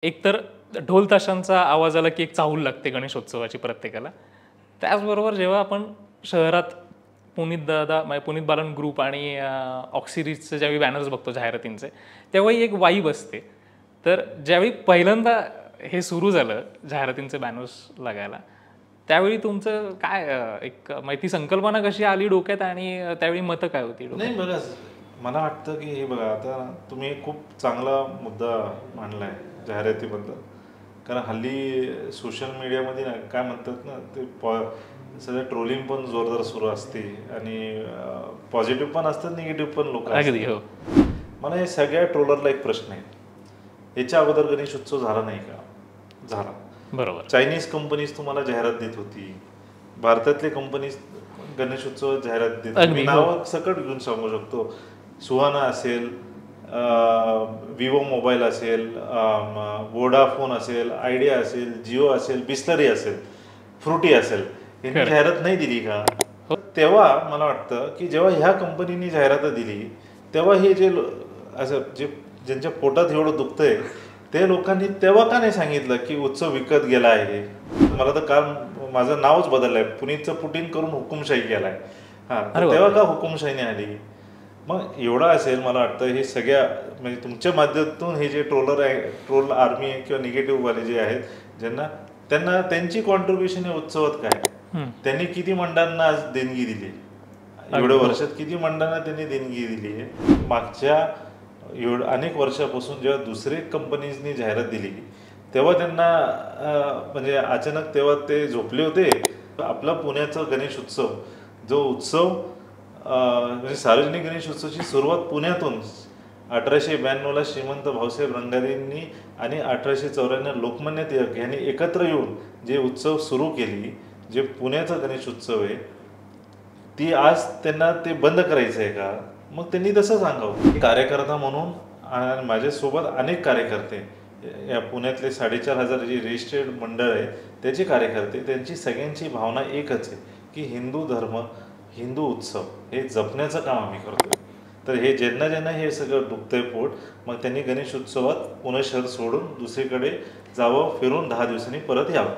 एकतर ढोल ताशांचा आवाज आला की एक चाहूल लागते गणेशोत्सवाची प्रत्येकाला. त्याचबरोबर जेव्हा आपण शहरात पुनीत बालन ग्रुप आणि ऑक्सिरीजचे ज्यावेळी बॅनर्स बघतो जाहिरातींचे, तेव्हाही एक वाइब असते. तर ज्यावेळी पहिल्यांदा हे सुरू झालं जाहिरातींचे बॅनर्स लागायला, त्यावेळी तुमचं काय एक माहिती संकल्पना कशी आली डोक्यात आणि त्यावेळी मतं काय होती नाही डोक्यात? बघा, मला वाटतं की हे बघा, आता तुम्ही खूप चांगला मुद्दा मांडलाय जाहिरातीबद्दल. कारण हल्ली सोशल मीडियामध्ये ना काय म्हणतात ना, ते सगळं ट्रोलिंग पण जोरदार सुरू असते आणि पॉझिटिव्ह पण असतात, निगेटिव्ह पण लोक अगदी हो. असतात. मला हे सगळ्या ट्रोलरला एक प्रश्न आहे, याच्या अगोदर गणेश उत्सव झाला नाही का? झाला. बरोबर. चायनीज कंपनीज तुम्हाला जाहिरात देत होती, भारतातले कंपनीज गणेश उत्सव जाहिरात देत होती. मी अगदी, हो. नावं सकट घेऊन सांगू शकतो. सुहाना असेल, विवो मोबाईल असेल, वोडाफोन असेल, आयडिया असेल, जिओ असेल, बिस्लरी असेल, फ्रुटी असेल, यांनी खरं. जाहिरात नाही दिली का? हो. तेव्हा मला वाटतं की जेव्हा ह्या कंपनीने जाहिरात दिली, तेव्हा हे जे असं जे ज्यांच्या पोटात एवढं दुखतंय ते लोकांनी तेव्हा का नाही सांगितलं की उत्सव विकत गेला आहे? मला तर काल माझं नावच बदललंय, पुनीतचं पुटीन करून हुकुमशाही केलाय. हां, अरे तेव्हा बापरे. का हुकुमशाही नाही आली? मग एवढं असेल, मला वाटतं हे सगळ्या म्हणजे तुमच्या माध्यमातून हे जे ट्रोल आर्मी आहे किंवा निगेटिव्हवाले जे आहेत, त्यांना त्यांची कॉन्ट्रीब्युशन आहे उत्सवात काय? त्यांनी किती मंडळांना आज देणगी दिली? एवढ्या वर्षात किती मंडळांना त्यांनी देणगी दिली आहे? मागच्या अनेक वर्षापासून जेव्हा दुसरे कंपनीजनी जाहिरात दिली, तेव्हा त्यांना म्हणजे अचानक तेव्हा ते झोपले होते. आपला पुण्याचा गणेश उत्सव, जो उत्सव म्हणजे सार्वजनिक गणेश उत्सवाची सुरुवात पुण्यातून 1892ला श्रीमंत भाऊसाहेब रंगारींनी आणि 1894 लोकमान्य टिळक यांनी एकत्र येऊन जे उत्सव सुरू केली, जे पुण्याचा गणेश उत्सव आहे, ती आज त्यांना ते बंद करायचं आहे का? मग त्यांनी तसं सांगावं. कार्यकर्ता म्हणून आणि माझ्यासोबत अनेक कार्यकर्ते, या पुण्यातले 4,500 जे रजिस्टर्ड मंडळ आहे त्याचे कार्यकर्ते, त्यांची सगळ्यांची भावना एकच आहे की हिंदू धर्म, हिंदू उत्सव हे जपण्याचं काम आम्ही करतो. तर हे ज्यांना हे सगळं दुखतंय पोट, मग त्यांनी गणेश उत्सवात पुणे शहर सोडून दुसरीकडे जावं, फिरून 10 दिवसांनी परत यावं.